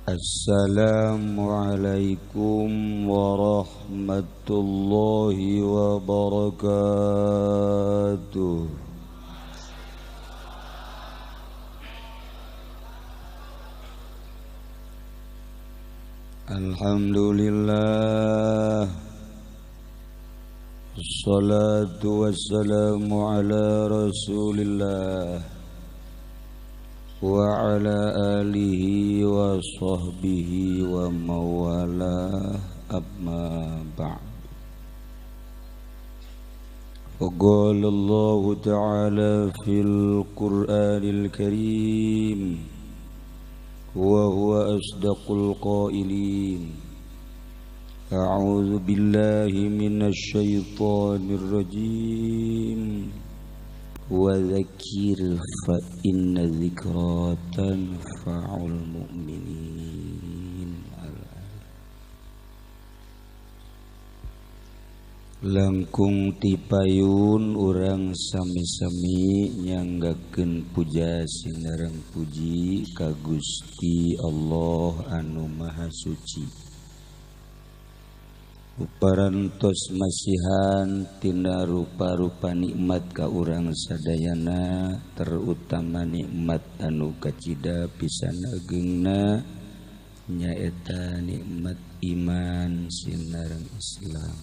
Assalamualaikum warahmatullahi wabarakatuh. Alhamdulillah, assalatu wassalamu ala rasulillah wa ala alihi wa sahbihi wa mawalah, amma ba'd. Qala Allah ta'ala fil Qur'anil Karim wa huwa asdaqul qailin. A'udzu billahi minasy syaithanir rajim. Wa dzakir fa inna dzikra tanfa'ul mu'minin. Langkung tipayun urang sami-sami nyanggakeun puja sinareng puji ka Gusti Allah anu Maha Suci. Uparantos masihan tina rupa-rupa nikmat ka urang sadayana, terutama nikmat anu kacida pisan agengna nyaeta nikmat iman sinareng Islam.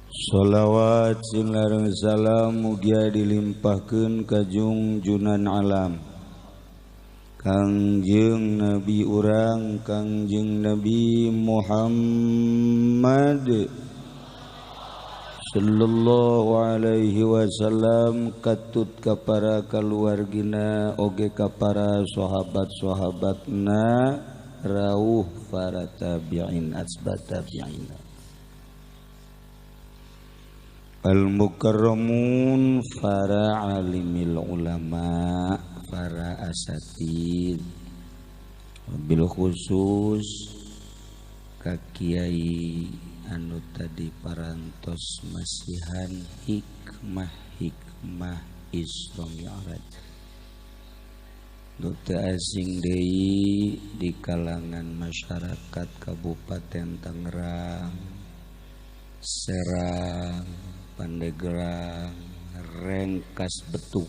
Sholawat sinareng salam mugia dilimpahkeun ka junjunan alam Kangjeng Nabi urang Kangjeng Nabi Muhammad sallallahu alaihi wasallam, katut ka para kaluargina oge ka para sahabat-sahabatna rawuh para tabi'in asbat tabi'ina al-mukarramun para alimil ulama para asatid, bil khusus ka kiai anu tadi parantos masihan hikmah Isra Mi'raj. Nu teu asing deui di kalangan masyarakat Kabupaten Tangerang, Serang, Pandeglang, Rengkas Betung,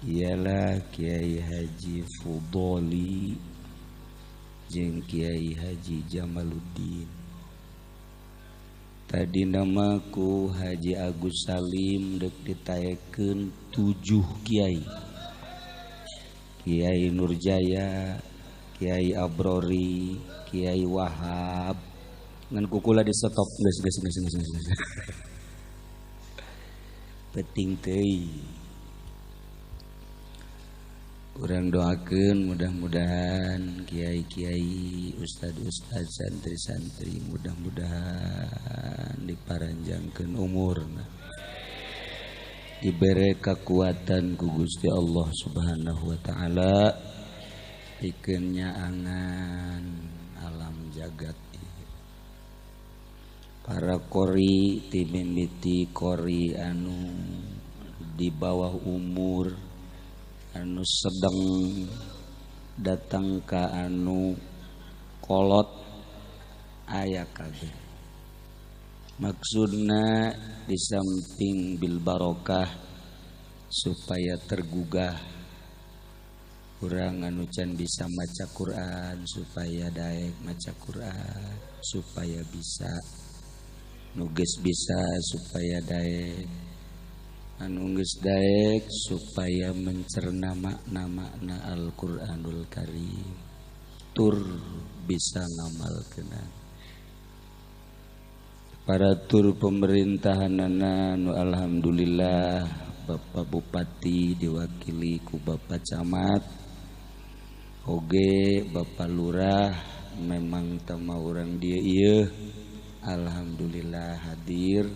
ialah Kiai Haji Fudoli jeung Kiai Haji Jamaluddin. Tadi namaku Haji Agus Salim dek ditaekeun 7 kiai. Kiai Nurjaya, Kiai Abrori, Kiai Wahab. Ngan kukula di stop geus. Penting teuing. Urang doakeun mudah-mudahan kiai-kiai, ustad-ustad, santri-santri mudah-mudahan diparanjangkeun umurna, dibere kekuatan ku Gusti Allah Subhanahu wa taala, pikeun nyaangan alam jagat ieu. Para qori ti mimiti qori anu di bawah umur, anu sedang datang ka anu kolot aya kabeh. Maksudna di samping bil barokah supaya tergugah urang anu can bisa maca Quran supaya daek maca Quran, supaya bisa nuges bisa supaya daek, anu geus daek supaya mencerna makna-makna Al-Qur'anul Karim, tur bisa ngamalkeunna. Para tur pemerintahanana nu alhamdulillah Bapak Bupati diwakili ku Bapak Camat, oge Bapak Lurah, memang tama urang dieu ieu alhamdulillah hadir.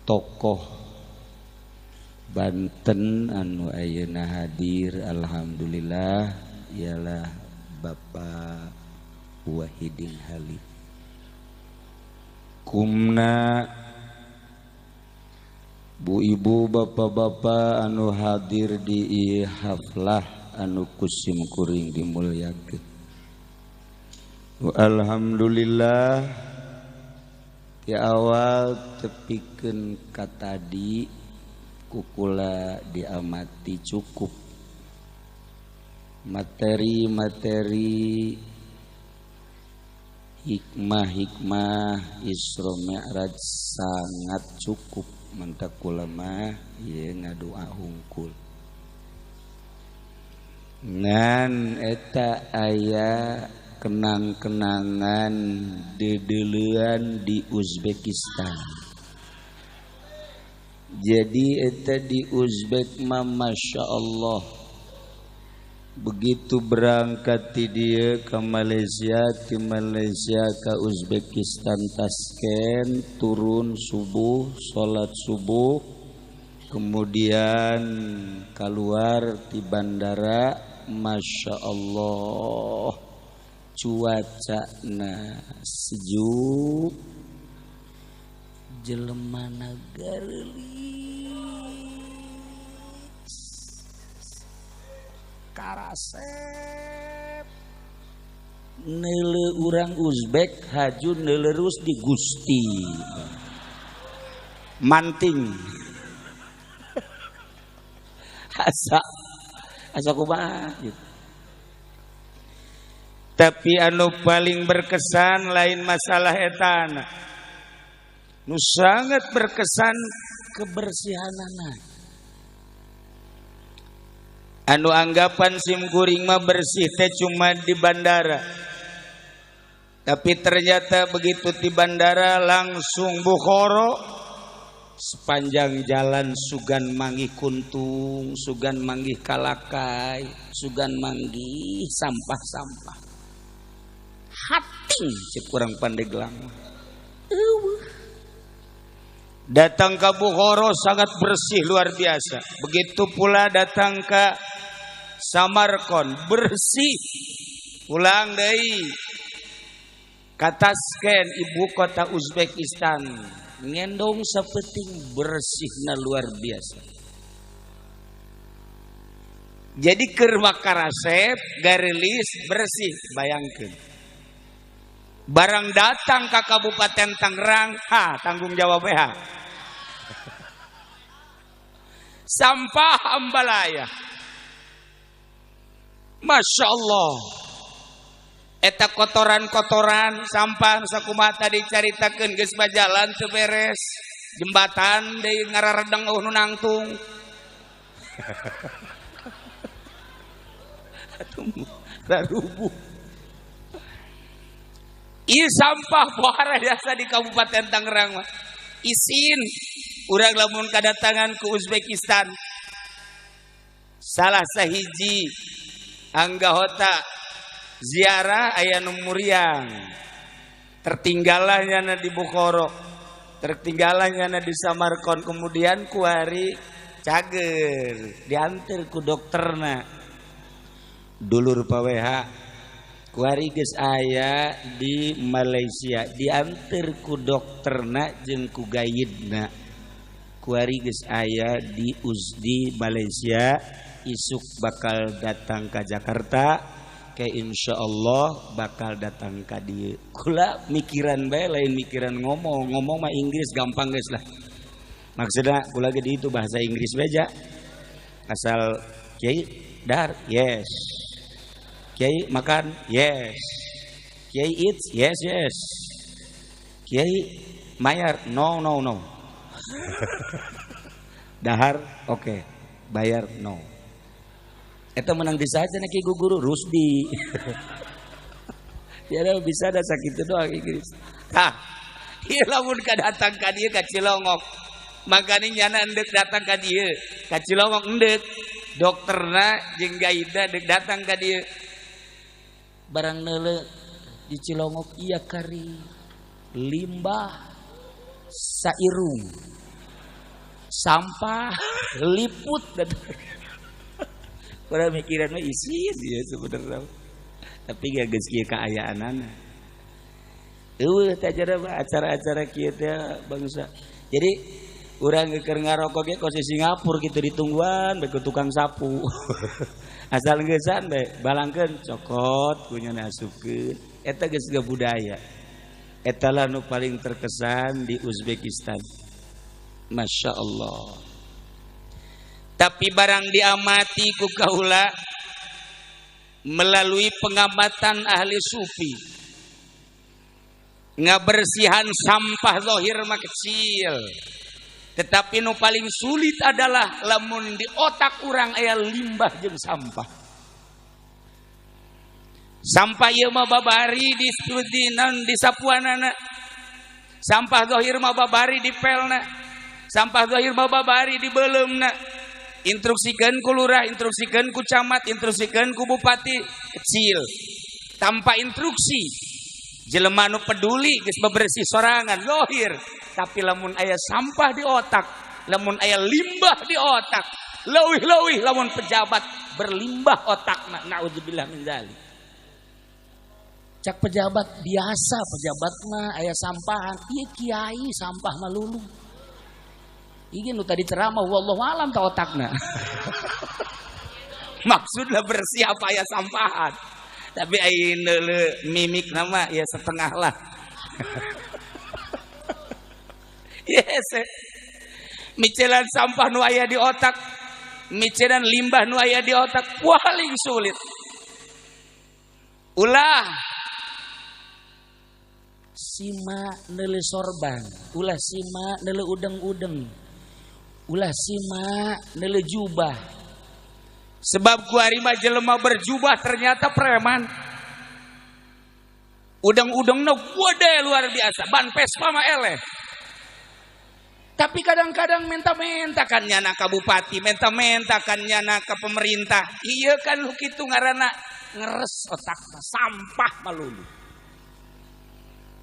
Tokoh Banten anu ayeuna hadir alhamdulillah ialah Bapak Wahidin Halim. Kumna Bu ibu bapak-bapak anu hadir di haflah anu kusim kuring dimulyakeun. Alhamdulillah ti awal tepikeun ka tadi kukula diamati cukup materi-materi hikmah-hikmah Isra Mi'raj sangat cukup mentak kula mah ieu ngadua hungkul. Ngan eta aya kenang-kenangan dedeleuan di Uzbekistan. Jadi eta di Uzbek mah Masya Allah, begitu berangkat ti dieu ke Malaysia, ti Malaysia ke Uzbekistan Tashkent, turun subuh, salat subuh, kemudian keluar di bandara, Masya Allah cuacana sejuk, jelemana geulis, karasep, neule urang Uzbek haju neuleurus di Gusti, manting, asa kumaha gitu. Tapi anu paling berkesan lain masalah etana, nu sangat berkesan kebersihanana. Anu anggapan simkuring mah bersih teh cuma di bandara, tapi ternyata begitu di bandara langsung Bukhara, sepanjang jalan sugan manggih kuntung, sugan manggih kalakai, sugan manggih sampah-sampah. Hating cek kurang Pandeglang. Datang ke Bukhara sangat bersih luar biasa. Begitu pula datang ke Samarkand bersih. Pulang deui ka Tashkent ibu kota Uzbekistan, ngendong sapeting bersihna luar biasa. Jadi keur makarasep garelis bersih, bayangkeun. Barang datang ke Kabupaten Tangerang, tanggung jawab sampah ambalaya. Masya Allah, eta kotoran-kotoran sampah sakumaha tadi caritakeun geus bajalan teu beres, jembatan deui ngararedeng nu nangtung. Rarubuh. Ieu sampah pohara biasa di Kabupaten Tangerang mah. Isin urang lamun kadatangan ke Uzbekistan. Salah sahiji anggota ziarah aya nu muriang. Tertinggalahnya di Bukhara, tertinggalahnya di Samarkand, kemudian ku hari cager diantar ku dokterna. Dulur paweha kuari geus aya di Malaysia, diantar ku dokterna jeung ku gaidna. Kuari geus aya di Malaysia, isuk bakal datang ke Jakarta, ke insyaallah bakal datang ka dieu. Kula mikiran bae lain mikiran ngomong mah Inggris gampang geus lah. Maksudna kula ge di itu bahasa Inggris beja. Asal kiai dar, yes. Kiai makan, yes. Kiai eat, yes. Kiai mayar, no. Dahar, oke. Bayar, no. Eta menang di saja nih guru Rusdi. Ya bisa ada sakit doang Inggris. Ieu lamun kadatang ka dieu ka Cilongok. Makanya nyana endek datang ka dieu. Ka Cilongok endek. Dokterna jeung gaida dek datang ka dieu. Barang neule di Cilongok iya kari limbah sairung sampah liput dan pada mikiran mah isi dia sebenarnya tapi gak geus kieu kaayaanana eueuh tajana acara-acara kieu teh bangsa. Jadi Urang keur ngarokok ge kos Singapura kitu ditungguan bae ku tukang sapu. Asal geusan bae balangkeun cokot kunyana asupkeun. Eta geus budaya. Eta lah nu paling terkesan di Uzbekistan. Masya Allah. Tapi barang diamati ku kaula melalui pengamatan ahli sufi, ngabersihan sampah zahir mah kecil, tetapi nu paling sulit adalah lamun di otak urang aya limbah jeung sampah. Sampah ieu mah babari di sapuanana, sampah zahir mah babari di pelna, sampah zahir mah babari di beuleumna. Instruksikeun ku lurah, instruksikeun ku camat, instruksikeun ku bupati, kecil. Tanpa instruksi, jelema nu peduli geus bebersih sorangan zahir, tapi lamun aya sampah di otak, lamun aya limbah di otak, leuwih-leuwih lamun pejabat berlimbah otakna, naudzubillah min dzalik. Cak pejabat biasa, pejabat mah aya sampahan, ieu kiai sampah mah luluh. Ini nu tadi ceramah wallahu alam ta otakna. Maksudnya bersih apa ya sampahan. Tapi ayeuna mimik nama ya setengah lah. Yes. Micelan sampah nu aya di otak, micelan limbah nu aya di otak paling sulit. Ulah sima neule sorban, ulah sima neule udeng-udeng. Ulah sima neule jubah. Sebab ku ari mah jelema berjubah ternyata preman. Udang-udangna gede luar biasa, ban Vespa mah eleh. Tapi kadang-kadang menta-menta kan nyana ka bupati, menta-menta kan nyana ka pemerintah. Ieu kan lu kitu ngaranna ngeres otakna, sampah malulu.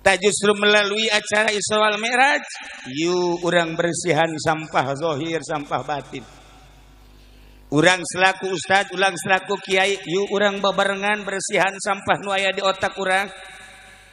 Tak justru melalui acara Isra wal Mi'raj, yuk urang bersihan sampah zahir, sampah batin. Urang selaku ustad, urang selaku kiai, yuk urang babarengan bersihan sampah nu aya di otak urang.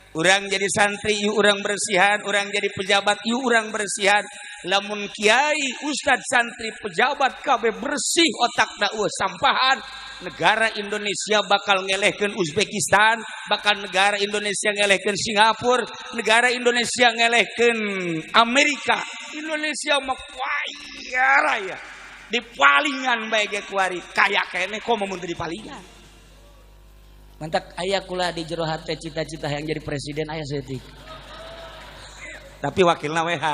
Urang jadi santri, yuk urang bersihan, urang jadi pejabat, yuk urang bersihan. Lamun kiai, ustad, santri, pejabat kabeh bersih otakna sampahan, negara Indonesia bakal ngelehkeun Uzbekistan, bakal negara Indonesia ngelehkeun Singapura, negara Indonesia ngelehkeun Amerika. Indonesia mah kaya raya. Di palingan bae ge kuari, kaya kene komo mun di palingan. Mantak aya kula di jero hate cita-cita yang jadi presiden aya seutik. Tapi wakilna WH.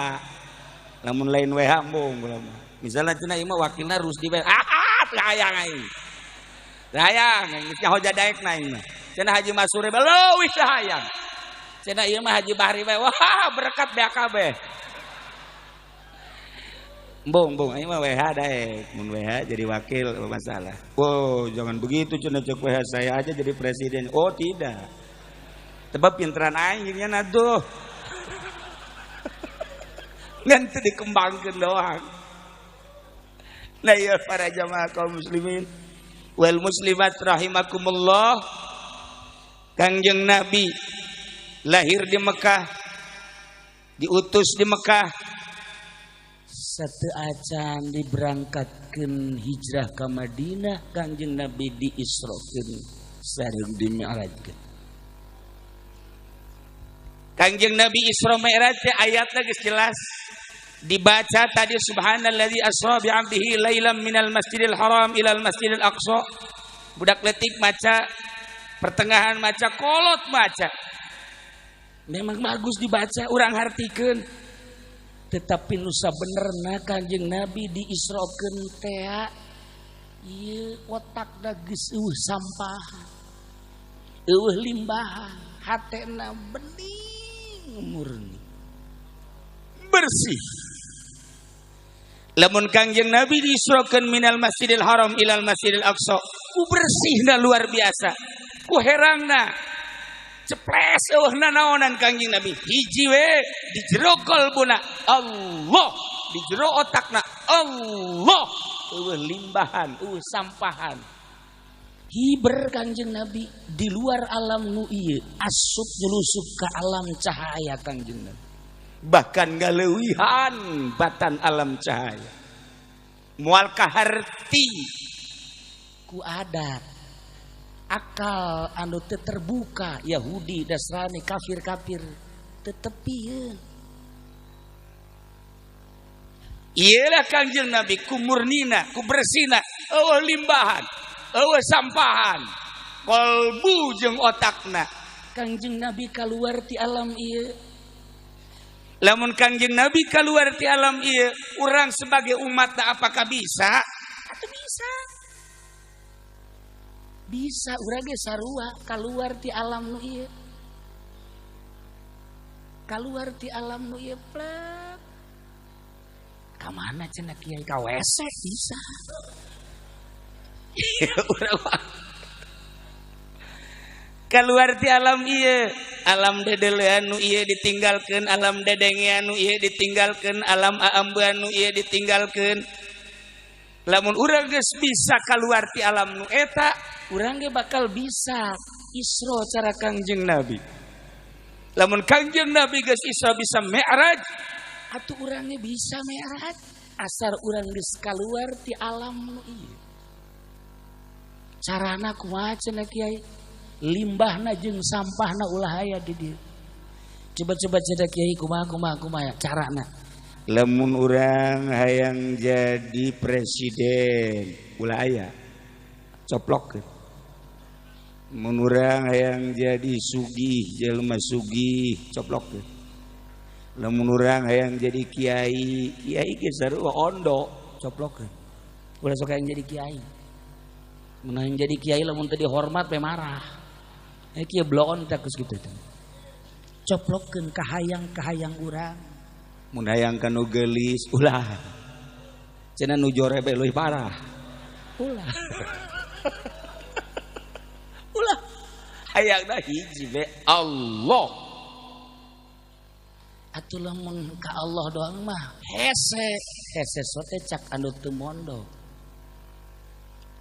Lamun lain WH mung kula mah. Misalna cenah ieu mah wakilna Rusdi bae. Teu hayang aing. Hayang, geus hoja daek naing mah. Cenah Haji Masuri bae leuwih teu hayang. Cenah ieu mah Haji Bahri bae wah berkat BAKB. Bung, aing mah WH daek. Mun WH jadi wakil masalah. Oh, jangan begitu cenah cek WH saya aja jadi presiden. Oh, tidak. Tebab pinteran aing nya naduh. Ngan teu dikembangkeun doang. Nah, ya para jamaah kaum muslimin wal muslimat rahimakumullah, Kangjeng Nabi lahir di Mekah, diutus di Mekah, satu acan diberangkatkeun hijrah ke Madinah, Kangjeng Nabi diisrokeun sareng dimi'rajkeun. Kangjeng Nabi Isra Mi'raj ayatna geus jelas dibaca tadi, subhanalladzi asra bi 'abdihi lailan minal masjidil haram ilal masjidil aqsa. Budak letik maca, pertengahan maca, kolot maca. Memang bagus dibaca, urang hartikeun. Tetapi nu sabenerna Kanjeng Nabi diisrokeun teh ieu otakna geus eueuh sampahan, eueuh limbahan, hatena bening murni, bersih. Lamun Kangjeng Nabi diisrokeun minal masjidil haram ilal masjidil aqsa, ku bersihna luar biasa, ku herangna ceples eueuhna naonan Kangjeng Nabi, hiji we di jero qalbuna Allah, di jero otakna Allah, eueuh limbahan, eueuh sampahan. Hiber Kangjeng Nabi di luar alam nu ieu asup nyulusup ka alam cahaya Kangjeng Nabi. bahkan galeuwihan batan alam cahaya moal kaharti ku adat akal anu teu terbuka Yahudi Nasrani kafir-kafir tetepieun. Iyalah Kangjeng Nabi ku murnina ku bersina eueuh limbahan eueuh sampahan kolbu jeung otakna Kangjeng Nabi kaluar ti alam ieu. Lamun Kangjeng Nabi kaluar ti alam ieu urang sebagai umatna apakah bisa? Atuh bisa. Bisa urang ge sarua kaluar ti alam nu ieu. Kaluar ti alam nu ieu plek. Ka mana cenah kiai ka WC bisa. Urang keluar ti alam ieu alam dedelean nu ieu ditinggalkeun alam dedengean nu ieu ditinggalkeun alam aambean nu ieu ditinggalkeun lamun urang geus bisa keluar ti alam nu eta urang ge bakal bisa Isra cara Kangjeng Nabi. Lamun Kangjeng Nabi geus Isra bisa Mi'raj atuh urang ge bisa Mi'raj asar urang geus keluar ti alam nu ieu. Carana kumaha cenah kiai? Limbahna jeung sampahna ulah aya di dieu. Coba-coba cedak kiai kumaha carana. Lamun urang hayang jadi presiden ulah aya coplokkeun. Mun urang hayang jadi sugih jelema sugih coplokkeun. Lamun urang hayang jadi kiai ge sarua ondo coplokkeun. Ulah sok hayang jadi kiai. Mun hayang jadi kiai lamun teu dihormat we marah. Kieu bloon teh geus kitu teh. Coplokkeun kahayang urang. Mun hayang ka nu geulis ulah. Cenah nu jore bae leuwih parah. Ulah. Ulah. Hayangna hiji bae Allah. Atuh lamun ka Allah doang mah hese sote cak anu teu mondok.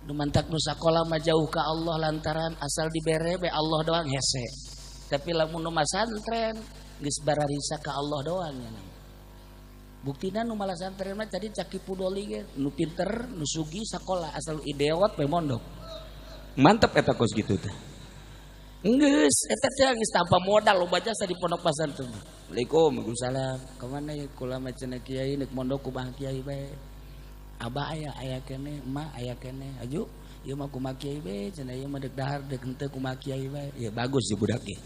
Nu mantak nu sakola mah jauh ka Allah lantaran asal dibere be Allah doang hese. Tapi lamun nu masantren geus bararisa ka Allah doang nya. Buktina nu malah santren mah tadi caki pudoli ge nu pinter nu sugih sakola asal ideot we mondok. Mantep eta kos kitu teh. Geus eta teh geus tanpa modal loba jasa di pondok pesantren. Assalamualaikum Waalaikumsalam. Ka mana ye kula mah cenah kiai neuk mondok ku Bang Kiai bae. Abah aya kene, emak aya kene. Aju, ieu mah kumaha kiai bae, cenah ieu mah deuk dahar deuk henteu kumaha kiai bae. Ya bagus di budak ge.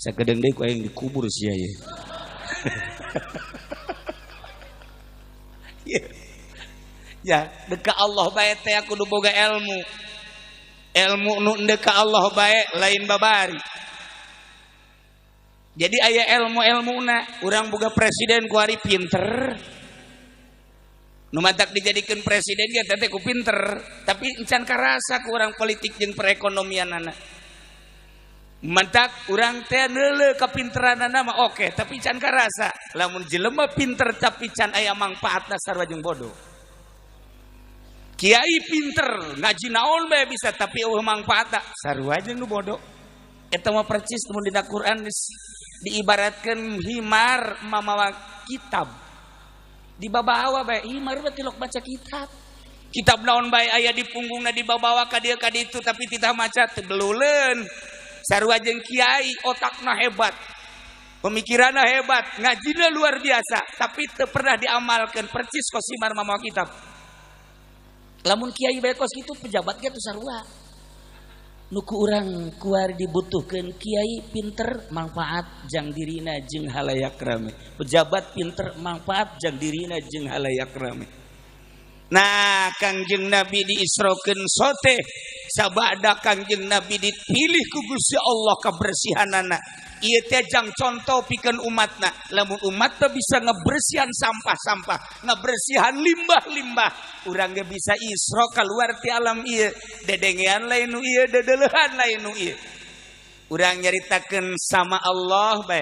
Sakedeung deui ku aya dikubur sia ye. Ya, deuk ka Allah bae teh kudu boga ilmu. Ilmu nu deuk ka Allah bae lain babari. Jadi aya ilmu-ilmuna, urang boga presiden ku ari pinter. Nu matak dijadikeun presiden ge teh ku pinter, tapi encan karasa ku urang politik jeung perekonomianana. Matak urang teh neuleuh kapinteranana mah oke, tapi can karasa. Lamun jelema pinter tapi can aya mangpaatna sarua jeung bodoh. Kiai pinter, ngaji naon bae bisa tapi eueuh mangpaatna sarua jeung nu bodoh. Eta mah percis mun dina Quran diibaratkeun himar mamawa kitab. Di babawa bae himar berarti lok baca kitab. Kitab naon bae aya di punggungna dibawa ka dieu ka ditu tapi titah maca teu beleuleun. Sarua jeung kiai otakna hebat. Pemikiranna hebat, ngajina luar biasa tapi teu pernah diamalkeun percis kos himar mamawa kitab. Lamun kiai bae kos kitu pejabat ge teu sarua. Nuku urang kuari dibutuhkeun kiai pinter manfaat jang dirina jeung halayak rame. Pejabat pinter manfaat jang dirina jeung halayak rame. Nah, Kangjeng Nabi diisrokeun sote sabada Kangjeng Nabi dipilih ku Gusti Allah kabersihanana. Ieu teh jang contoh pikeun umatna. Lamun umatna bisa ngebersihan sampah-sampah, ngebersihan limbah-limbah, urang ge bisa isra kaluar ti alam ieu. Dedengean lain nu ieu, dedeleuhan lain nu ieu. Urang nyaritakeun sama Allah bae.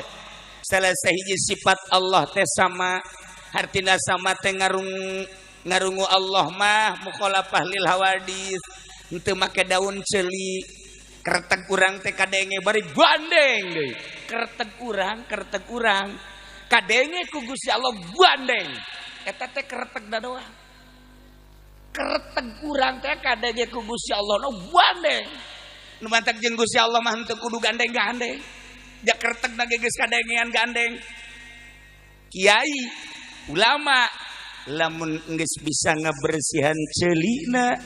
Salah sahiji sifat Allah teh sama, hartina sama teh ngarungu Allah mah mukhalafah lil hawadis, henteu make daun ceuli. Kertek urang teh kadenge bari bandeng deui. Kertek urang kadenge ku Gusti Allah gandeng eta teh keretek da doang keretek kurang teh kadenge ku Gusti Allah no gandeng nu mantak jeung Gusti Allah mah henteu kudu gandeng-gandeng ja keretek da geus kadengean gandeng kiai ulama lamun geus bisa ngabersihan ceulina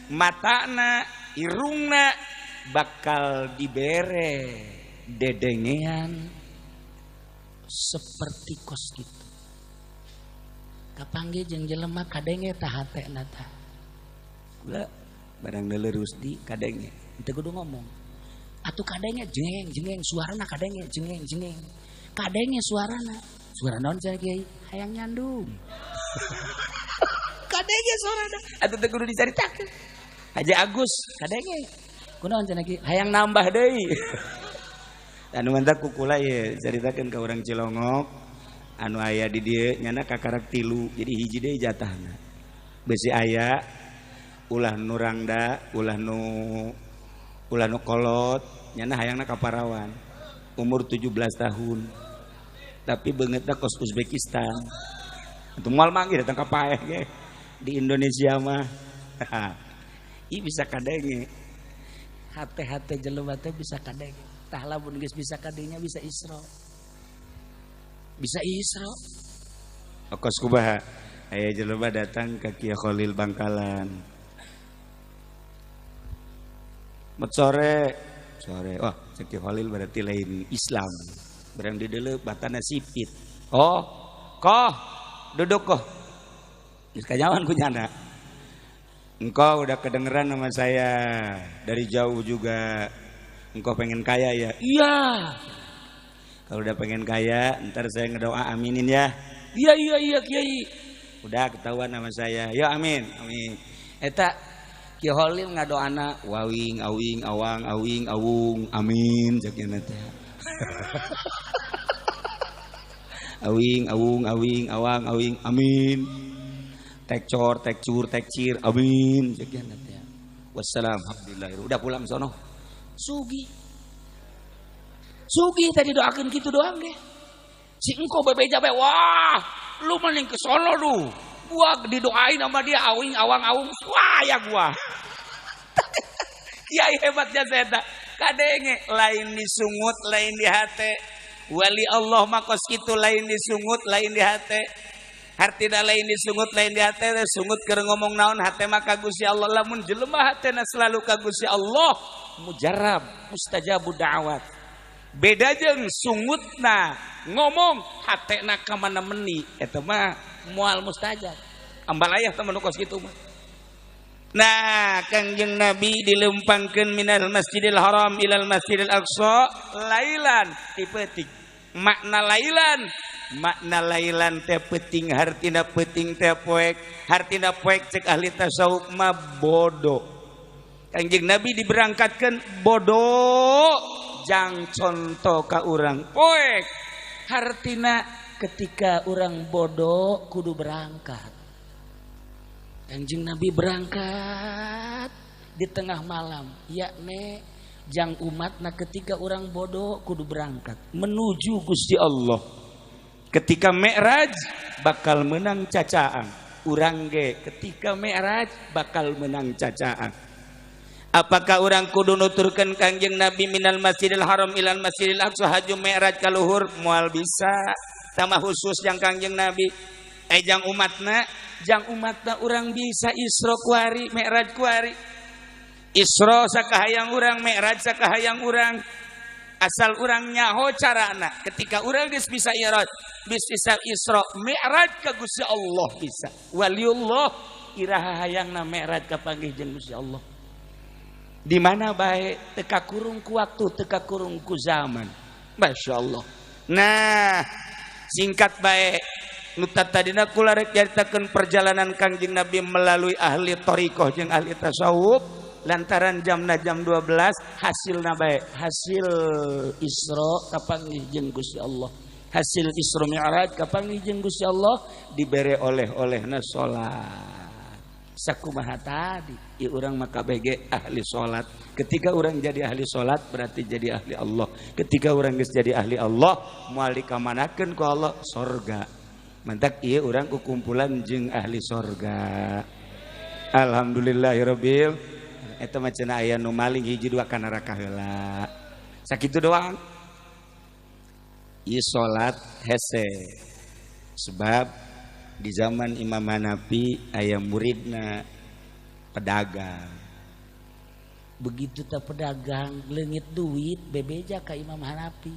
matana irungna bakal dibere dedengean seperti kos gitu kapanggih jeung jelema kadenge tah hatena tah kula barang leurus di kadenge teu kudu ngomong atuh kadenge jengeng suarana kadenge jengeng kadenge suarana naon cenah kiai hayang nyandung kadenge suarana atuh teu kudu dicaritakeun Haji Agus kadenge kunaon cenah kiai hayang nambah deui anu mantak kukula ye caritakeun ka urang Cilongok anu aya di dieu nyana kakarak 3 jadi hiji deui jatahna besi aya ulah nu rangda ulah nu kolot nyana hayangna kaparawan umur 17 tahun tapi beungeutna kos Uzbekistan atuh moal manggih datang ka paeh ge di Indonesia mah ih bisa kadenge hate-hate jelema teh bisa kadenge tah lamun geus bisa kadinya bisa Isra kos kumaha aya jelema datang ka Kiai Khalil Bangkalan mat sore wah Kiai Khalil berarti lain Islam barang di deuleu batana sipit oh koh duduk koh geus kanyawan ku nyana engkau udah kedengeran nama saya dari jauh juga engkau pengen kaya ya iya kalau udah pengen kaya ntar saya ngedoa aminin ya iya Kiai udah ketahuan nama saya yo amin eta Kiai Khalil ngadoana wawing awing awang awing awung amin jakna teh awing awung awing awang awing amin tekcor tekcur tekcir amin jakna teh wassalam alhamdulillah udah pulang sono sugi tadi doakeun kitu doang deh si engko bebeja bae wah lu mending ke sono lu gua didoain sama dia awing awang awung wah ya gua kiai hebatnya saya kadenge lain disungut lain di hate wali Allah mah kos kitu lain disungut lain di hate hartina lain disungut lain di hate sungut keur ngomong naon hate mah ka Gusti Allah lamun jelema hatena selalu ka Gusti Allah mujarab mustajabud da'awat beda jeung sungutna ngomong hatena ka mana meni eta mah moal mustajab ambal aya temen kos kitu mah. Nah Kangjeng Nabi dilempangkeun minal Masjidil Haram ilal Masjidil Aqsa lailan tipetik makna lailan teh peuting hartina peuting teh poek hartina poek cek ahli tasawuf mah bodoh Kangjeng Nabi diberangkatkeun bodoh jang contoh ka urang poek hartina ketika urang bodoh kudu berangkat Kangjeng Nabi berangkat di tengah malam yakni jang umatna ketika orang bodoh kudu berangkat menuju Gusti Allah ketika Mi'raj bakal menang cacaan urang ge ketika Mi'raj bakal menang cacaan apakah orang kudu nuturkeun Kangjeng Nabi minal Masjidil Haram ilal Masjidil Aqsa haju Mi'raj ka luhur moal bisa sama khusus yang Kangjeng Nabi jang umatna orang bisa Isra kuari Mi'raj kuari Isra sakahayang urang Mi'raj sakahayang urang asal urang nyaho carana ketika urang geus bisa Mi'raj bisa Isra Mi'raj ka Gusti Allah bisa waliullah iraha hayangna Mi'raj kapanggih jeung Gusti Allah di mana bae teka kurung ku waktu teka kurung ku zaman masyaallah. Nah singkat bae nutat tadina kula rek caritakeun perjalanan Kangjeng Nabi melalui ahli thariqah jeung ahli tasawuf lantaran jamna jam 12 hasilna bae hasil Isra kapanggih jeung Gusti Allah hasil Isra Mi'raj kapanggih jeung Gusti Allah dibere oleh-olehna salat sakumaha tadi ieu urang maka BG ahli salat. Ketika orang jadi ahli salat berarti jadi ahli Allah. Ketika orang geus jadi ahli Allah moal dikamanakeun ku Allah sorga. Mantak ieu urang kukumpulan jeung ahli sorga. Alhamdulillahirabbil eta mah cenah aya nu maling hiji dua ka neraka heula. Sakitu doang. Ieu salat hese. Sebab di zaman Imam Hanafi aya muridna pedagang. Begitu tak pedagang leungit duit bebeja ka Imam Hanafi.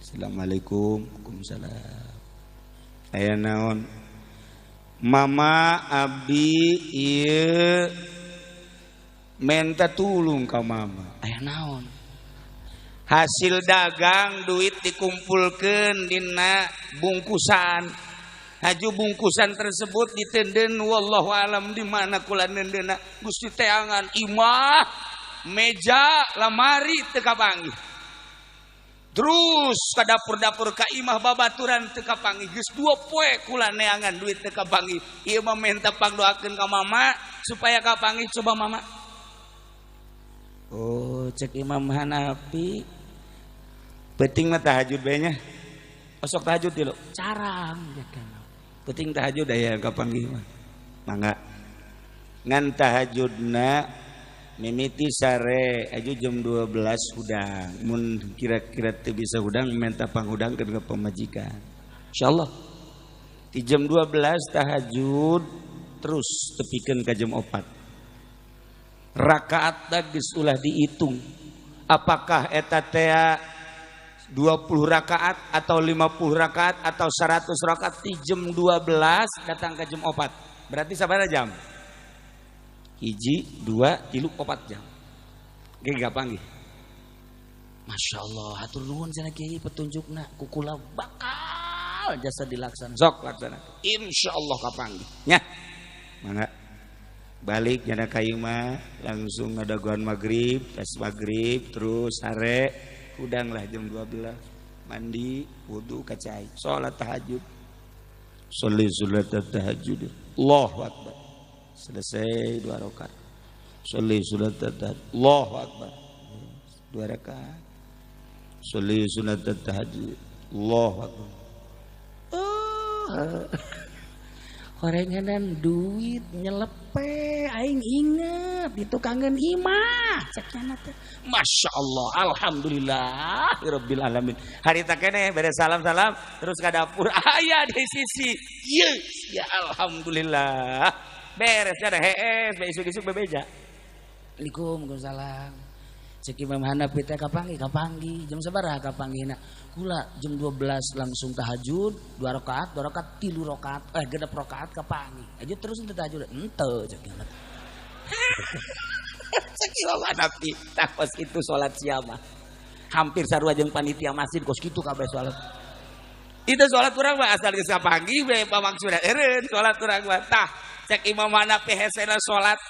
Assalamualaikum. Waalaikumsalam. Aya naon? Mama abdi ieu minta tulung ka mama. Aya naon? Hasil dagang duit dikumpulkeun dina bungkusan. Haju bungkusan tersebut ditenden wallahu alam di mana kula nendena Gusti teangan imah meja lamari teu kapanggih. Terus ka dapur-dapur ka imah babaturan teu kapanggih geus 2 poe kula neangan duit teu kapanggih. Ieu mah minta pangdoakeun ka mama supaya kapanggih coba mama. Oh cek Imam Hanafi penting mah tahajud bae nya. Osok tahajud tilu carang ya kan. Penting tahajud aya kapanggih mah. Mangga. Ngan tahajudna mimiti sare aju jam 12 hudang. Mun kira-kira teu bisa hudang minta panghudangkeun ka pamajikan. Insyaallah. Di jam 12 tahajud terus tepikeun ka jam 4. Rakaatna geus ulah dihitung. Apakah eta teh 20 rakaat atau 50 rakaat atau 100 rakaat di jam 12 datang ke jam 4. Berarti sabaraha jam? 1, 2, 3, 4 jam. Ge gampang nggih. Masyaallah, hatur nuhun cenah Kiai petunjukna ku kula bakal jasa dilaksanakan. Sok laksana. Insyaallah kapanggih. Nya. Mangga. Balik nyana kayu mah langsung ngadaguan maghrib, tes maghrib terus sare udang lah jam 12 mandi wudu kacai salat tahajud salat tahajud Allahu akbar selesai 2 rakaat salat tahajud Allahu akbar 2 rakaat salat tahajud Allahu akbar horenganan duit nyelepe aing inget di tukangan imah cekna teh masyaallah alhamdulillah rabbil alamin hari tak kene beres salam-salam terus ke dapur aya di sisi ieu ya alhamdulillah beres ada hees besok-besok bebeja Waalaikumsalam cek Imam Hanafi teh kapanggih jam sabaraha kapanggihna kula jam 12 langsung tahajud 2 rakaat 3 rakaat genep rakaat kapanggih aja terus teu tahajud henteu cek cek Imam Hanafi tah kos kitu salat siapa hampir sarua jeung panitia masjid kos kitu kabeh salat itu salat urang mah asal geus kapanggih we pamaksudna eureun salat urang mah tah cek Imam Hanafi hesena salat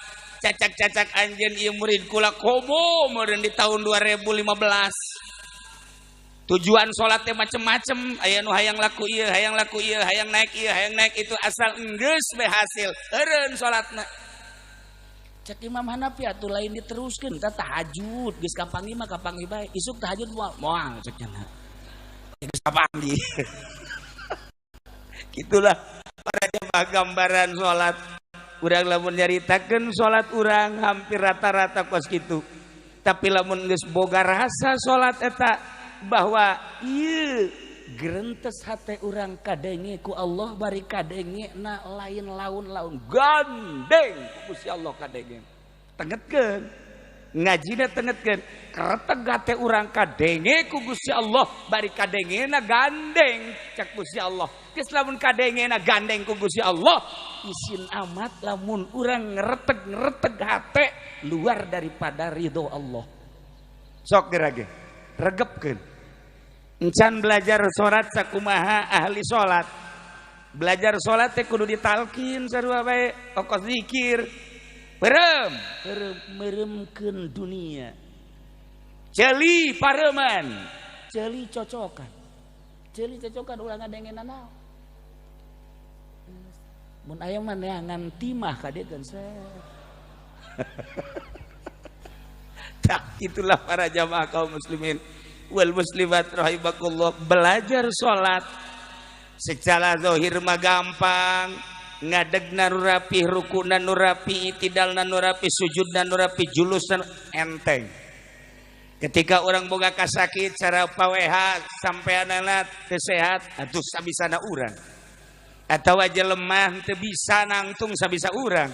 cacak-cacak anjeun ieu murid kula komo meureun di tahun 2015 tujuan salat teh macem-macem aya nu hayang laku ieu hayang naik ieu hayang naik itu asal enggeus we hasil eureun salatna cek Imam Hanafi atuh lain diteruskeun tah tahajud geus kapanggih mah kapanggih bae isuk tahajud moal cek cenah geus kapanggih gitulah pada gambaran salat urang lamun nyaritakeun salat urang hampir rata-rata kos kitu. Tapi lamun geus boga rasa salat eta bahwa ieu grentes hate urang kadenge ku Allah bari kadenge na lain laun gandeng Gusti Allah kadenge. Tengetkeun ngajina tengetkeun kareteg hate urang kadenge ku Gusti Allah bari kadengena gandeng cak Gusti Allah. Geus lamun kadengena gandeng ku Gusti Allah isin amat lamun urang ngereteg hate luar daripada ridho Allah. Sok gerage regepkeun. Encan belajar salat sakumaha ahli salat. Belajar salat teh kudu ditalkin sarua bae ongkos zikir. Meremkeun dunia. Ceuli pareuman, ceuli cocokan. Ceuli cocokan ulah ngadengeunna naon. mun aya maneangan timah ka dieu kan saya. Tak itulah para jamaah kaum muslimin wal muslimat rahimakumullah, belajar salat secara zahir mah gampang, ngadegna nu rapi, rukuna nu rapi, itidalna nu rapi, sujudna nu rapi, julusna enteng. Ketika orang boga kasakit cara paweha sampai anak teu sehat, atuh sabisana urang. Atawa jelemah teu bisa nangtung sabisa urang.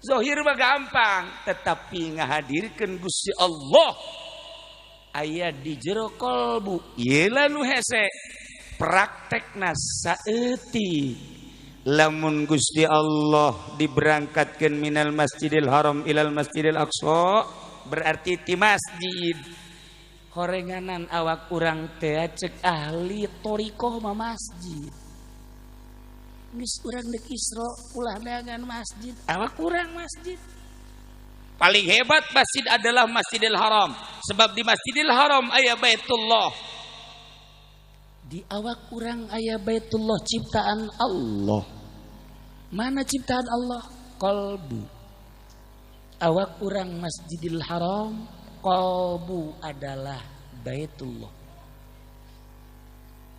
Zahir mah gampang, tetapi ngahadirkeun Gusti Allah aya di jero kolbu. Ieu nu hese praktekna saeutik. Lamun Gusti Allah diberangkatkeun minal Masjidil Haram ilal Masjidil Aqsa, berarti ti masjid. Horenganan awak urang teh cek ahli torikoh mah masjid. Geus urang deuk Isra ulah dagangan masjid, awak urang masjid. Paling hebat masjid adalah Masjidil Haram, sebab di Masjidil Haram aya Baitullah. Di awak urang aya Baitullah ciptaan Allah. Mana ciptaan Allah? Qalbu. Awak urang Masjidil Haram, qalbu adalah Baitullah.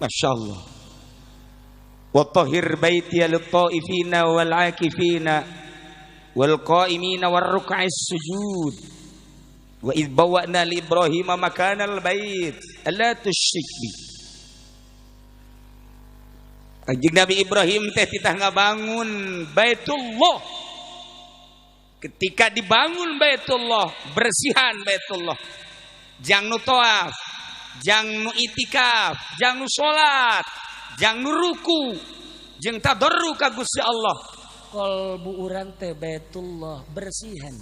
Masya Allah. Wa tahhir baiti lit-taifina wal 'akifina wal qa'imina war ruk'is sujud. Wa idh bawwa'na li Ibrahim makanal bait alla tusyrik bi. Kanjeng Nabi Ibrahim teh titah ngabangun Baitullah. Ketika dibangun Baitullah, bersihan Baitullah. Jang nu tawaf, jang nu itikaf, jang nu salat, jang nu ruku, jeung tadarruk ka Gusti Allah. Kolbu urang teh Baitullah bersihan.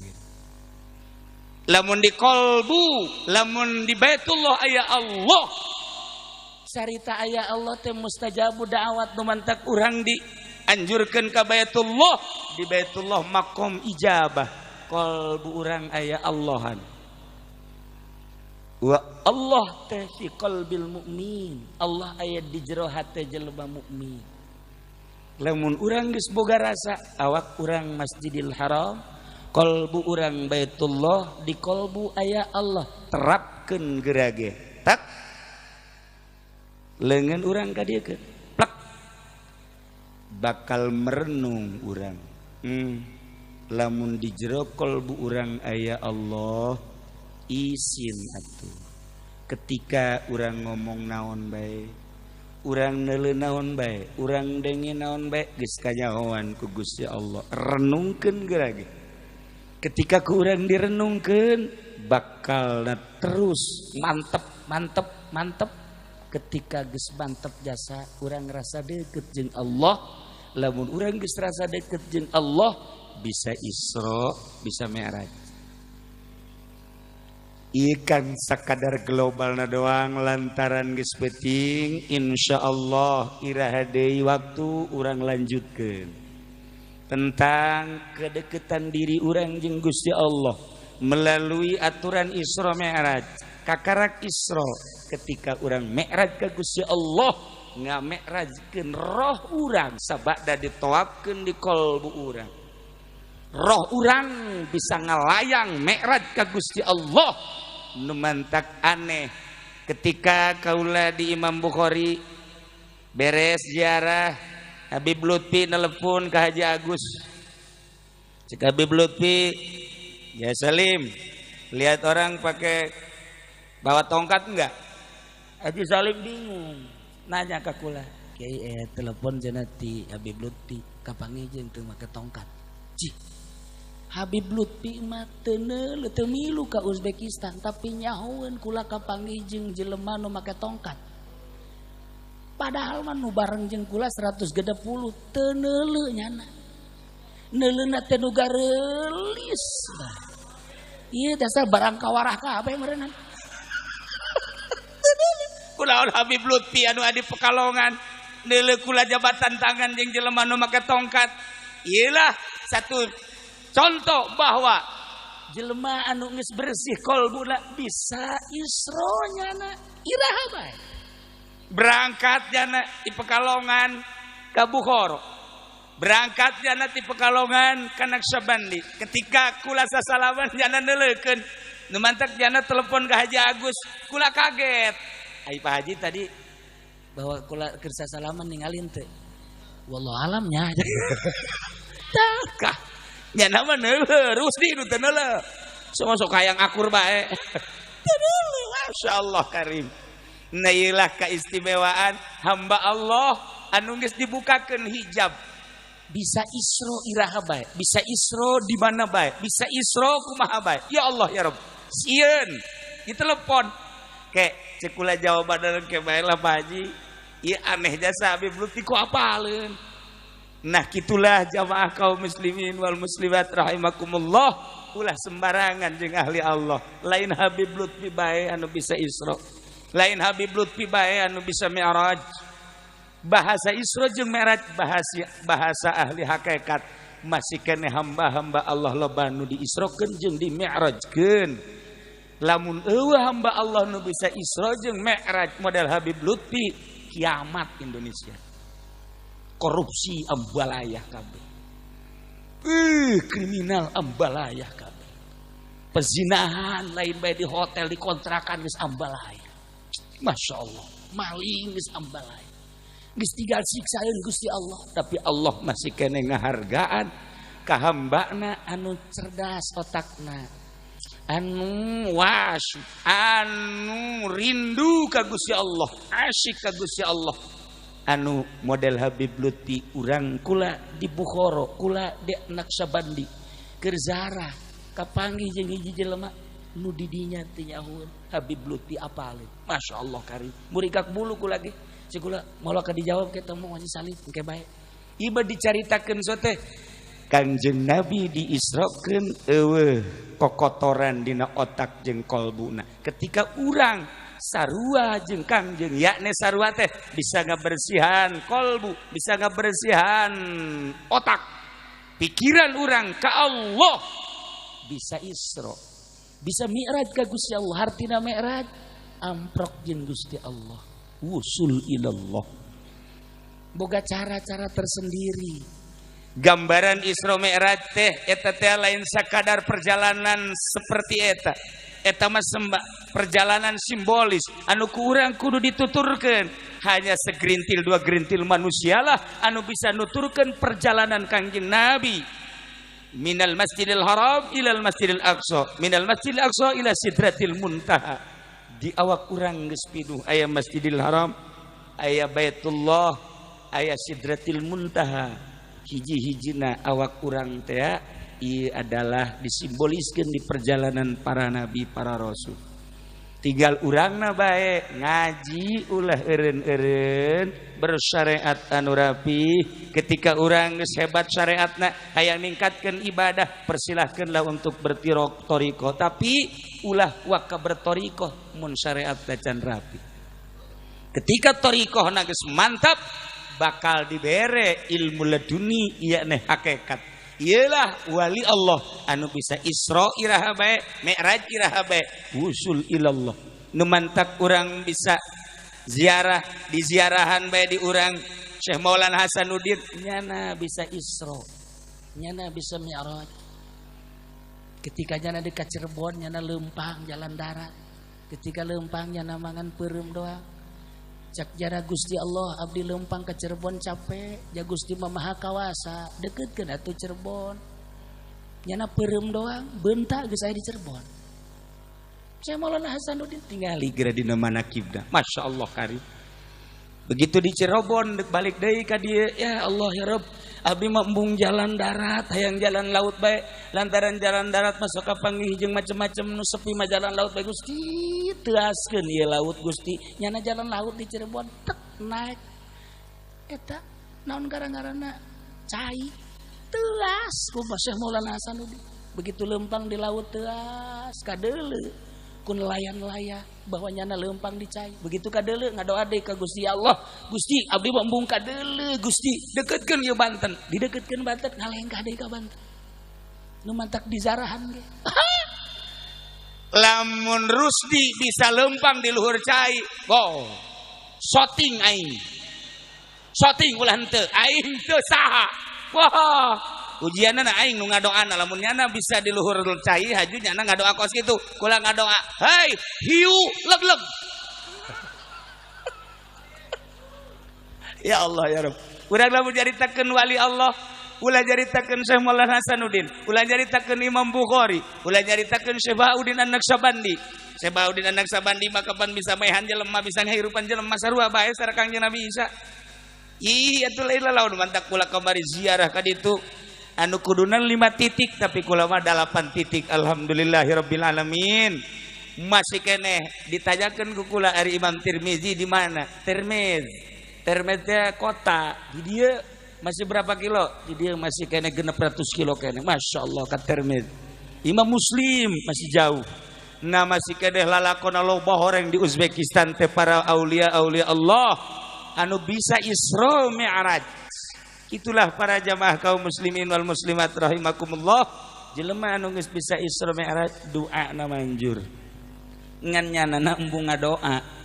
Lamun di kolbu, lamun di Baitullah aya Allah. Sarita aya Allah teh mustajabu da'wat nu mantak urang dianjurkeun ka Baitullah. Di Baitullah maqam ijabah. Kolbu urang aya Allahan. Wa Allah teh fi qalbil mukmin. Allah aya di jero hate jelema mukmin. Lamun urang geus boga rasa awak urang Masjidil Haram, kolbu urang Baitullah, di kolbu aya Allah, terapkeun geurage. Tak leungeun urang ka dieu keun. Plak. Bakal merenung urang. Lamun di jero kolbu urang aya Allah, isin atuh. Ketika urang ngomong naon bae, urang neuleuh naon bae, urang denge naon bae, geus kanyahoan ku Gusti Allah. Renungkeun geurage. Ketika ku urang direnungkeun, bakal terus mantep. Ketika geus mantep jasa, urang rasa deukeut jeung Allah. Lamun urang geus rasa deukeut jeung Allah, bisa Isra, bisa Mi'raj. Ikan sakadar globalna doang lantaran geus penting, insyaallah iraha deui waktu urang lanjutkeun tentang kedekatan diri urang jeung Gusti Allah melalui aturan Isra Mi'raj. Kakarak Isra ketika urang Mi'raj ka Gusti Allah, ngami'rajkeun roh urang sabada ditowapkeun di kolbu urang. Roh urang bisa ngalayang Mi'raj ka Gusti Allah. Nu mantak aneh ketika kaula di Imam Bukhari beres ziarah, Habib Lutfi nelpon ka Haji Agus. Cek Habib Lutfi, ya Salim, lihat orang pakai bawa tongkat enggak? Haji Salim bingung, nanya ke kula, Kiai telepon jenati Habib Lutfi, kapangijeng teu make tongkat. Cih, Habib Lutfi mah teu neuleuh teu milu ka Uzbekistan, tapi nyahoeun kula kapangijeng jelema nu make tongkat. Padahal mah nu bareng jeung kula 160 teu neuleuh nyana. Neuleuhna teh nu gareulis. Ieu dasar barang kawarah kabeh meureunna. Kunaon Habib Lutfi anu adi Pekalongan neuleuh kula jabatan tangan jeung jelema nu make tongkat. Iyalah satu contoh bahwa jelema anu geus bersih kolbuna bisa Isra nyana iraha bae. Berangkat jana di Pekalongan ke Bukhara. berangkat jana ti Pekalongan ka Naksabandi. Ketika kula sasalaman jana neuleukeun, nu mantak jana telepon ka Haji Agus, kula kaget. Ai Pak Haji tadi bahwa kula keur sasalaman ningalin teh. Wallahu alamnya. Takah. Jana mah neuleuh, Rusdi nu teu neuleuh. Sok hayang akur bae. Teu masyaallah karim. Nah iyalah keistimewaan hamba Allah anu geus dibukakeun hijab. Bisa isro iraha bae, bisa isro di mana bae, bisa isro kumaha bae. Ya Allah ya Rabb. Sieun ditelepon. Ke cekula jawaban ke bae lah Pak Haji. Ieu aneh jasa Habib Lutfi ku apaleun. Nah kitulah jamaah kaum muslimin wal muslimat rahimakumullah, ulah sembarangan jeung ahli Allah. Lain Habib Lutfi bae anu bisa isro. Lain Habib Lutfi bae anu bisa mi'raj. Bahasa Isra jeung Mi'raj bahasa ahli hakikat masih kene hamba-hamba Allah loba nu diisrokeun jeung dimi'rajkeun. Lamun eueuh hamba Allah nu bisa Isra jeung Mi'raj model Habib Lutfi, kiamat Indonesia. Korupsi ambalayah kabeh. Kriminal ambalayah kabeh. Pezinahan lain bae di hotel di kontrakan geus ambalayah. Masya Allah, maling geus ambalayah. Geus tinggal siksaeun Gusti Allah, tapi Allah masih kene ngahargaan ka hambana anu cerdas otakna, anu was, anu rindu ka Gusti Allah, asyik ka Gusti Allah. Anu model Habib Lutfi urang kula di Bukhara, kula di Naksabandi keur ziarah kapanggih jeung hiji jelema nu di dinya teh nyahoeun Habib Lutfi apaleun. Masyaallah karim. Murigak bulu kula ge. Cikula mola ka dijawab kita mau Haji Salih engke bae. Iba dicaritakeun sote Kanjeng Nabi diisrokeun eueuh kokotoran dina otak jeung kolbuna. Ketika urang sarua jeung Kangjeng yakni sarua teh bisa ngabersihan kolbu, bisa ngabersihan otak. Pikiran urang ka Allah bisa isra. Bisa mi'raj ka Gusti Allah. Hartina mi'raj amprok jeung Gusti Allah. Wusul ilallah. Boga cara-cara tersendiri. Gambaran Isra Mi'raj teh eta teh lain sakadar perjalanan seperti eta. Eta mah perjalanan simbolis anu ku urang kudu dituturkeun. Hanya segerintil dua gerintil manusialah anu bisa nuturkeun perjalanan Kangjeng Nabi. Minal Masjidil Haram ilal Masjidil Aqsa, minal Masjidil Aqsa ila Sidratil Muntaha. Di awak urang geus pinuh aya Masjidil Haram, aya Baitullah, aya Sidratil Muntaha. Hiji-hijina awak urang teh ieu adalah disimboliskeun di perjalanan para nabi, para rasul. Tinggal urangna bae ngaji ulah eureun-eureun bersyariat anu rapi. Ketika urang geus hebat syariatna hayang ningkatkeun ibadah, persilahkeunlah untuk bertoriko, tapi ulah waka bertoriko mun syariat can rapi. Ketika torikohna geus mantap bakal dibere ilmu laduni yakni hakikat. Ialah wali Allah anu bisa Isra iraha bae, Mi'raj iraha bae, wusul ilallah. Nu mantak urang bisa ziarah di ziarahan bae di urang Syekh Maulana Hasanuddin nyana bisa Isra, nyana bisa Mi'raj. Ketika nyana dekat Cirebon nyana leumpang jalan darat. Ketika leumpang nyana mangan peureum doang. Cak jana Gusti Allah abdi leumpang ke Cirebon capek, ja Gusti mah maha kawasa, dekeutkeun atuh Cirebon. Nyana peureum doang, beunta geus aya di Cirebon. Saya Maulana Hasanuddin tingali geura dina manakibna. Masyaallah karim. Begitu di Cirebon balik deui ka dieu, ya Allah ya Rabb, abdi mah embung jalan darat, hayang jalan laut bae. Lantaran jalan darat masuk ka panggih jeung macem-macem nu sepi mah jalan laut bae Gusti. Teu askeun ieu laut Gusti. Nyana jalan laut di Cirebon tek naik. Eta naon gara-garana cai. Teu as ku Syekh Maulana Hasanuddin. Begitu leumpang di laut teu as kadeuleu ku nelayan-nelayan bahwa nyana leumpang di cai. Begitu kadeuleu ngadoa deui ka Gusti Allah. Gusti abdi mah embung kadeuleu Gusti. Dekeutkeun ieu Banten. Didekeutkeun Banten ngalengkah deui ka Banten. Nu mantak di zarahan ge. Lamun Rusdi bisa leumpang di luhur cai, wow, shooting aing, shooting ulah henteu, aing teu saha, Wah, ujianna na aing nu ngadoana lamun nyana bisa di luhur cai haju nyana ngadoa kos kitu. Kula ngadoa, "Hei, hiu leg-leg." Ya Allah ya Rabb. Urang lamun jaritakeun wali Allah, ulah jaritakeun Syekh Maulana Hasanuddin, ulah jaritakeun Imam Bukhari, ulah jaritakeun Syekh Bahaudin An-Naqsabandi. Syekh Bahaudin An-Naqsabandi mah kapan bisa maehan jelema bisa ngahirupan jelema sarua bae sareng Nabi Isa. Ih atuh lain laun mantak kula kamari ziarah ka ditu. Anu kudunan 5 titik tapi kula mah 8 titik. Alhamdulillahirabbil alamin. Masih keneh ditanyakeun ku kula ari Imam Tirmizi di mana? Termez kota di dia masih berapa kilo? Di dia masih kena 600 kilo kena. Masya Allah kat Termez. Imam Muslim masih jauh. Nah masih kena lalakon loba orang di Uzbekistan teh para aulia Allah anu bisa Isra Mi'raj. Itulah para jamaah kaum muslimin wal muslimat rahimakumullah. Jelema anu geus bisa Isra Mi'raj doa na manjur. Ngan nyanana embung ngadoa.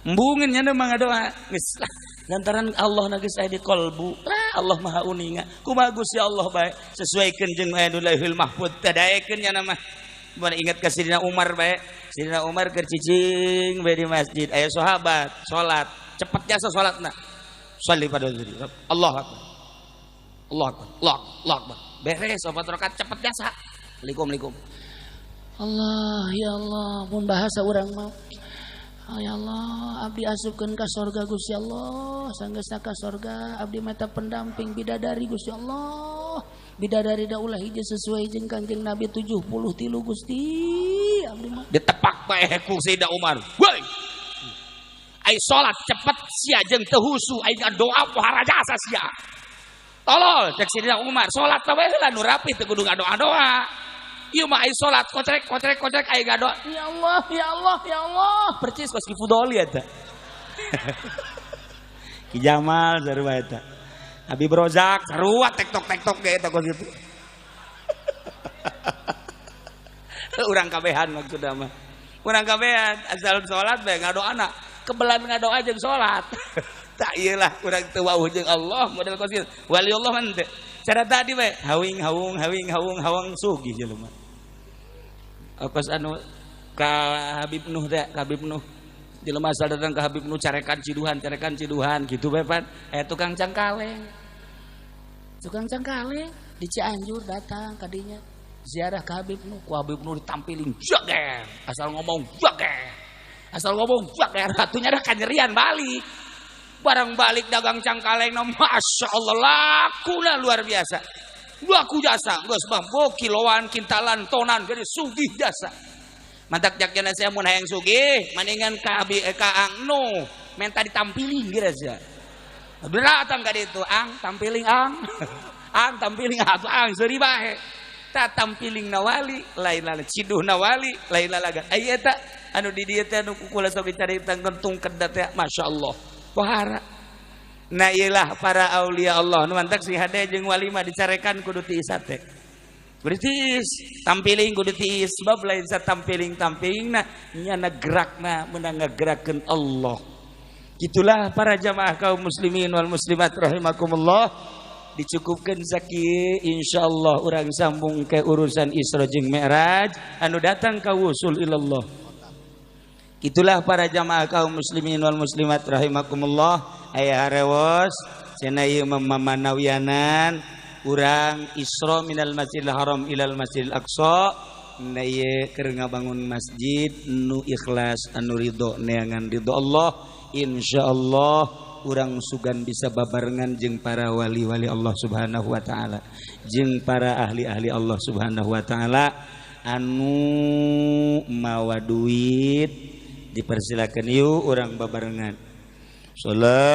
Embungin nyana mah ngadoa geus lantaran Allah na geus aya di qalbu. Allah Maha Uninga. Kumaha Gusti Allah bae sesuaikeun jeung aya Laihul Mahfuz tadaekeun nyana mah. Mun ingat ka Sidina Umar bae. Sidina Umar keur cicing bae di masjid aya sahabat salat, cepet jasa salatna. Shalli pada diri. Allah Akbar. Allah Akbar. Allah Akbar. Beres 4 rakaat cepet jasa. Assalamualaikum. Allah ya Allah mun bahasa urang mah. Ya Allah, abdi asupkeun ka sorga Gusti Allah, sanggeusna ka sorga, abdi mata pendamping bidadari Gusti Allah. Bidadari da ulah hiji sesuai jeung Kanjeng Nabi 73 Gusti. Abdi mah ditepak bae ku Sayyidina Umar. Woi. Ai salat cepet sia jeung teu husu, ai doa pohara jasa sia. Tolol cek Sayyidina Umar, salat teh we heula nu rapi teu kudu ngadoa-doa. Ieu mah ai salat kocrek ai gadoa. Ya Allah, ya Allah, ya Allah. Percis kos ki Fudoli eta. Ki Jamal sarua eta. Habib Rozak sarua tektok ge eta kos kitu. Urang kabehan maksudna mah. Urang kabehan asal salat bae ngadoana. Kebelan ngadoa jeung salat. Tak iyalah urang teu wauh jeung Allah model kos kitu. Wali Allah mah teu. Cara tadi bae hawing sugih jelema. Kos anu ka Habib Nuh teh, Habib Nuh. Jelema asal datang ke Habib Nuh carekan ciduhan gitu bae pan. Tukang cangkaleng. Tukang cangkaleng di Cianjur datang ka dinya ziarah ke Habib Nuh. Ku Habib Nuh ditampilin jager. Asal ngomong jager. Ratunya dah kanyerian balik. Barang balik dagang cangkaleng Masya Allah lakuna luar biasa. Laku jasa geus bambo kiloan kintalan tonan gede sugih jasa. Mantak jakna saya mun hayang sugih maningan ka Ang Nuh menta ditampilin geus ya. Datang ka ditu Ang tampiling Ang. Ang tampiling atuh Ang seuri bae. Ta tampiling nawali lain ciduh nawali lain lalaga. Aya eta anu di dieu teh anu kukula sok dicarita gentung kedat teh masyaallah. Pohara. Nah iyalah para aulia Allah nu mantak si hade jeung wali mah dicarekan kudu tiis teh. Kudu tiis, tampiling kudu tiis sebab lain sa tampiling-tampilingna nyana gerakna meunang ngagerakeun Allah. Itulah para jamaah kaum muslimin wal muslimat rahimakumullah dicukupkeun sakieu insyaallah urang sambung ke urusan Isra jeung Mi'raj anu datang ka wusul ilallah. Itulah para jamaah kaum muslimin wal muslimat rahimakumullah. Aya harewos cenah ieu mamanawianan urang Isra minal Masjidil Haram ilal Masjidil Aqsa. Na ieu keur ngabangun masjid nu ikhlas anu ridho neangan ridho Allah. Insyaallah urang sugan bisa babarengan jeung para wali-wali Allah Subhanahu wa taala, jeung para ahli-ahli Allah Subhanahu wa taala anu mawa duit dipersilakan yuk orang babarengan. Salatullah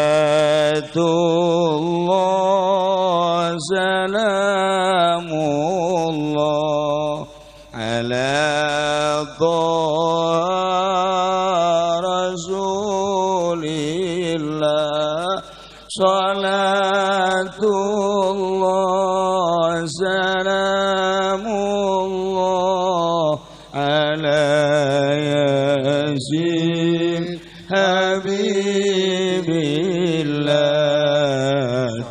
salamullah ala rasulillah. Salatullah salamullah ala yasin habibillah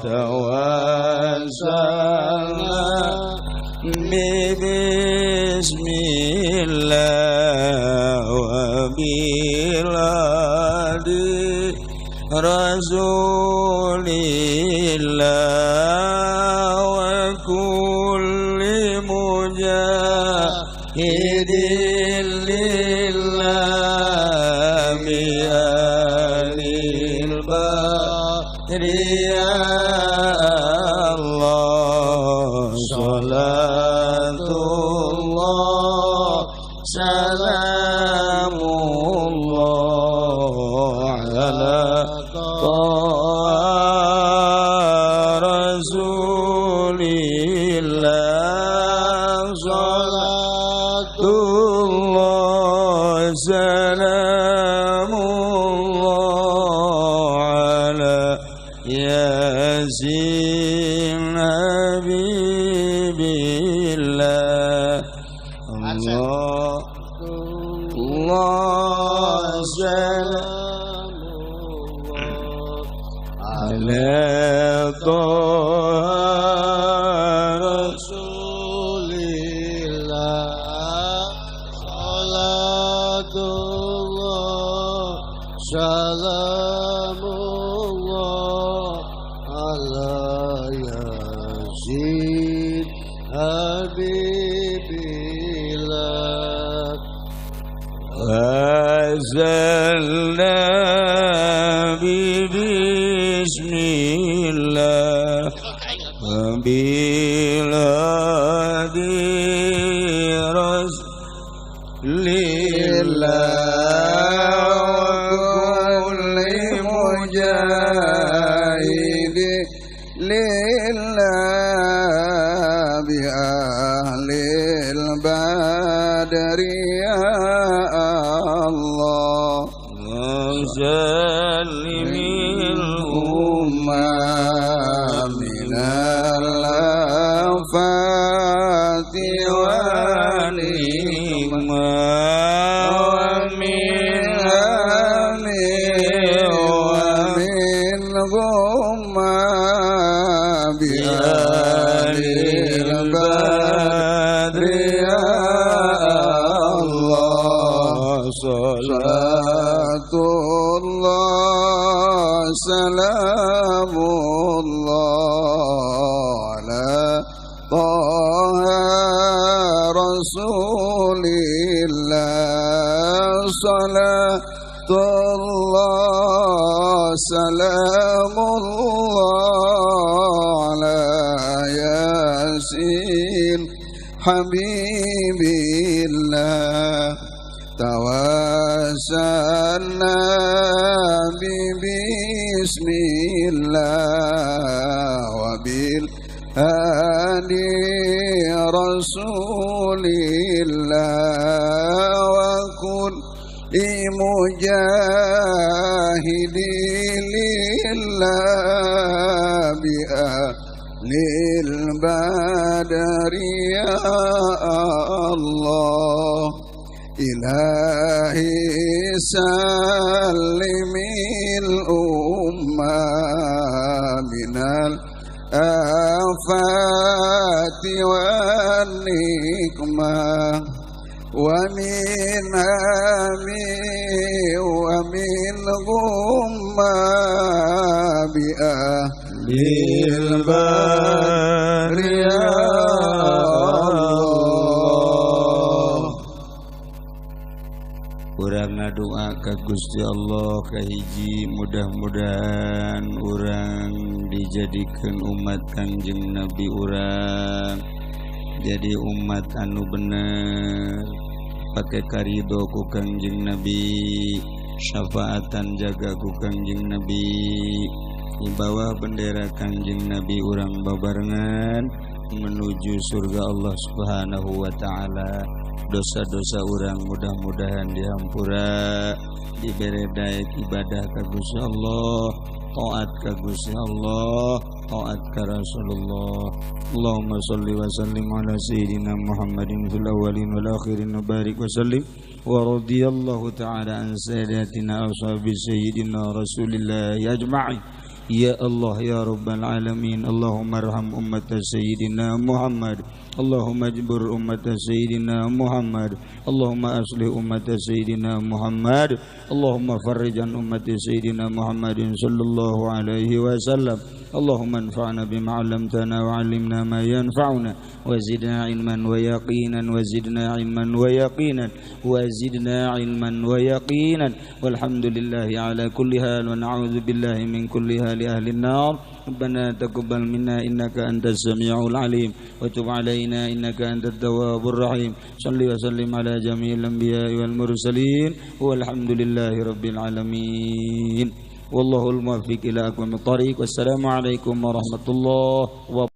tawassa Bismillah wa biladi Rasulillah wa kulli mujahidin lillah bi'alil badri ya Allah salatullah salamullah ala Rasulillah salatullah salamullah ala yasin habibillah Allah ala Rasulillah salatullah salamullah ala yasin habibillah azalna bismillah biladi rasulillah kulli mujahidi lillah bi ahlil badri ya Allah zalimil ummah minal afati wa nikmah min gumma bi'alil badri ya Allah salatullah salamullah ala taha rasulillah salatullah salamullah ala yasin habibillah tawassalna bismillah wa bil hadi rasulillah wa kun mujahidin lillah bi'alil badri ya Allah ilahi salimil ummah minal afati wan nikmah wa min ami wa min gumma bi'ahlil badri ya Allah. Urang ngadoa ka Gusti Allah kahiji mudah-mudahan urang dijadikeun umat Kangjeng Nabi urang jadi umat anu bener pakai karido ku Kangjeng Nabi syafaatan jaga ku Kangjeng Nabi di bawah bendera Kangjeng Nabi urang babarengan menuju surga Allah Subhanahu wa taala. Dosa-dosa urang mudah-mudahan dihampura, diberi daek ibadah ka Gusti Allah, taat ka Gusti Allah, taat ka Rasulullah. Allahumma shalli wa sallim ala sayyidina Muhammadin fil awwalin wal akhirin wa barik wa sallim wa radiyallahu ta'ala an sayyidatina ashabi sayyidina Rasulillah ajma'in Ya Allah ya Rabbal Alamin. Allahumma arham ummat Sayyidina Muhammad. Allahumma jbur ummat Sayyidina Muhammad. Allahumma aslih ummat Sayyidina Muhammad. Allahumma farrij an ummat Sayyidina Muhammadin sallallahu alaihi wasallam. Allahumma anfa'na bima 'allamtana wa 'allimna ma yanfa'una wa zidna ilman wa yaqinan wa zidna ilman wa yaqinan wa zidna ilman wa yaqinan walhamdulillahi ala kulli hal wa na'udzu billahi min kulli hali ahli an-nar. Rabbana taqabbal minna innaka antas samiul alim wa tub alaina innaka antat tawwabur rahim. Shalli wa sallim ala jami'il anbiya'i wal mursalin walhamdulillahi rabbil alamin. Wallahul muwaffiq ila aqwamit thariq. Wassalamu alaikum warahmatullahi wabarakatuh.